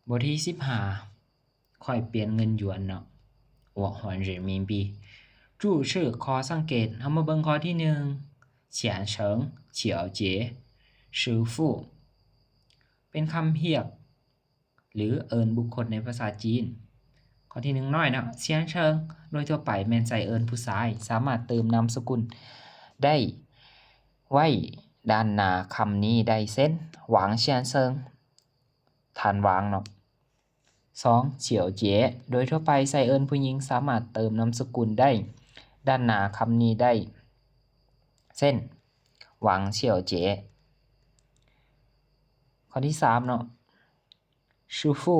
บทที่15ค่อยเปลี่ยนเงินหยวนเนาะ我还人民币注释ข้อสังเกตเอามาเบิ่งข้อที่1เฉียนเฉิงเฉียวเจ๋ชื่อฟู่เป็นคำเรียกหรือเอิ้นบุคคลในภาษาจีนข้อที่1น้อยเนาะเฉียนเฉิงโดยทั่วไปแม่นใช้เอิ้นผู้ชายสามารถเติมนามสกุลได้ไว้ด้านหน้าคำนี้ได้เช่นหวังเฉียนเฉิงท่านหวังเนาะ2เฉียวเจ๋โดยทั่วไปใช้เอิ้นผู้หญิงสามารถเติมนามสกุลได้ด้านหน้าคำนี้ได้เช่นหวังเฉียวเจ๋ข้อที่3เนาะชื่อฟู่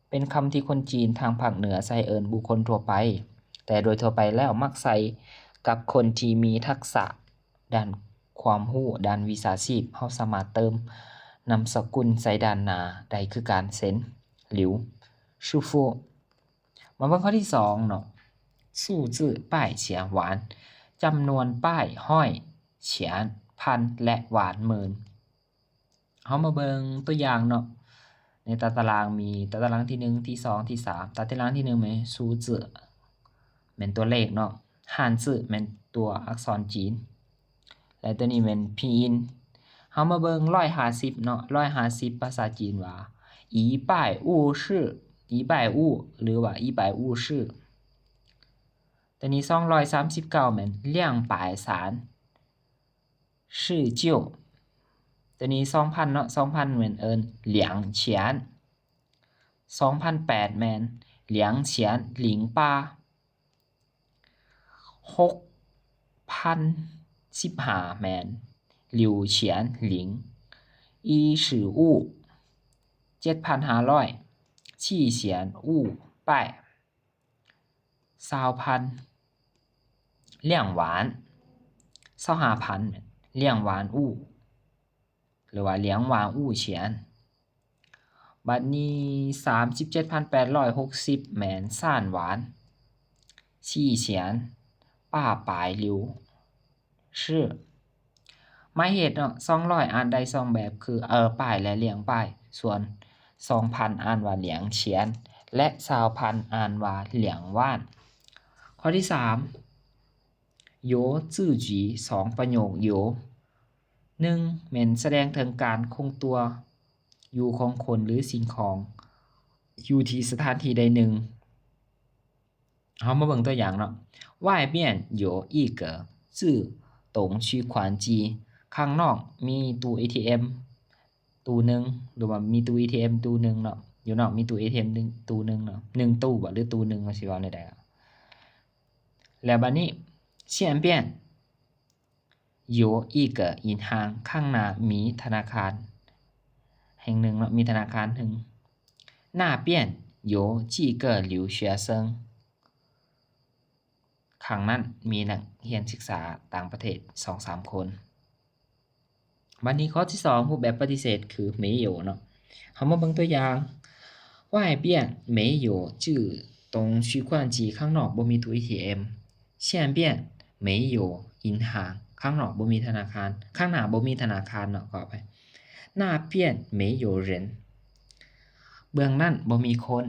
เป็นคำที่คนจีนทางภาคเหนือใช้เอิ้นบุคคลทั่วไปแต่โดยทั่วไปแล้วมักใช้กับคนที่มีทักษะด้านความรู้ด้านวิชาชีพเราสามารถเติมนามสกุลใส่ด้านหน้าได้คือการเช่นหลิวชื่อฟู่มาเบิ่งข้อที่2เนาะสู้จื้อป้ายเฉียนหวานจำนวนป้ายห้อยเฉียนพันและหวานหมื่นเฮามาเบิ่งตัวอย่างเนาะในตารางมีตารางที่1ที่2ที่3ตารางที่1แม่นสู้จื้อแม่นตัวเลขเนาะฮั่นจื้อแม่นตัวอักษรจีนและตัวนี้แม่นพีอินเฮามาเบิ่ง150เนาะ150ภาษาจีนว่าอีป้ายอู่ชื่ออีป้ายอู่หรือว่าอีป้ายอู่ชื่อตัวนี้239แม่นเลี่ยงปายสารชื่อจิ้วตัวนี้ 2,000 เนาะ 2,000 แม่นเอิ้นเหลียงเฉียน 2,800 แม่นเหลียงเฉียนหลิงป้า 6,015 แม่นหลิวเฉียนหลิงอีชื่ออู่ 7,500 ชี่เฉียนอู่ป้าย 20,000 เลี่ยงหวาน 25,000 แม่นเลี่ยงหวานอู่หรือว่าเหลียงหวานอู่เฉียนบัดนี้ 37,860 แม่นซ่านหวานชี่เฉียนป้าปายหลิวชื่อหมายเหตุเนาะ200อ่านได้2แบบคือป้ายและเหลียงป้ายส่วน 2,000 อ่านว่าเหลียงเฉียนและ 20,000 อ่านว่าเหลียงว่านข้อที่3โยจื้อจี2ประโยคโย1แม่นแสดงถึงการคงตัวอยู่ของคนหรือสิ่งของอยู่ที่สถานที่ใดหนึ่งเฮามาเบิ่งตัวอย่างเนาะ外面有一个自动取款机ข้างนอกมีตู้ ATM ตู้หนึงหรือว่ามีตู้ ATM ตู้หนึงเนาะอยู่นอกมีตู้ ATM นึงตู้หนึงเนาะ1ตู้บ่หรือตู้หนึงว่าสิว่าได้แล้วบัดนี้เฉียนเปี้ยน有一个银行ข้างหน้ามีธนาคารแห่งหนึ่งเนาะมีธนาคารหนึ่งหน้าเปี้ยน有几个留学生ข้างนั้นมีนักเรียนศึกษาต่างประเทศ 2-3 คนบัดนี้ข้อที่2รูปแบบปฏิเสธคือ没有เนาะเฮามาเบิ่งตัวอย่าง外边没有自动取款机ข้างนอกบ่มีตู้ ATM เฉียนเปี้ยน没有银行ข้างนอกบ่มีธนาคารข้างหน้าบ่มีธนาคารเนาะขออภัยหน้าเปี้ยน没有人เบื้องนั้นบ่มีคน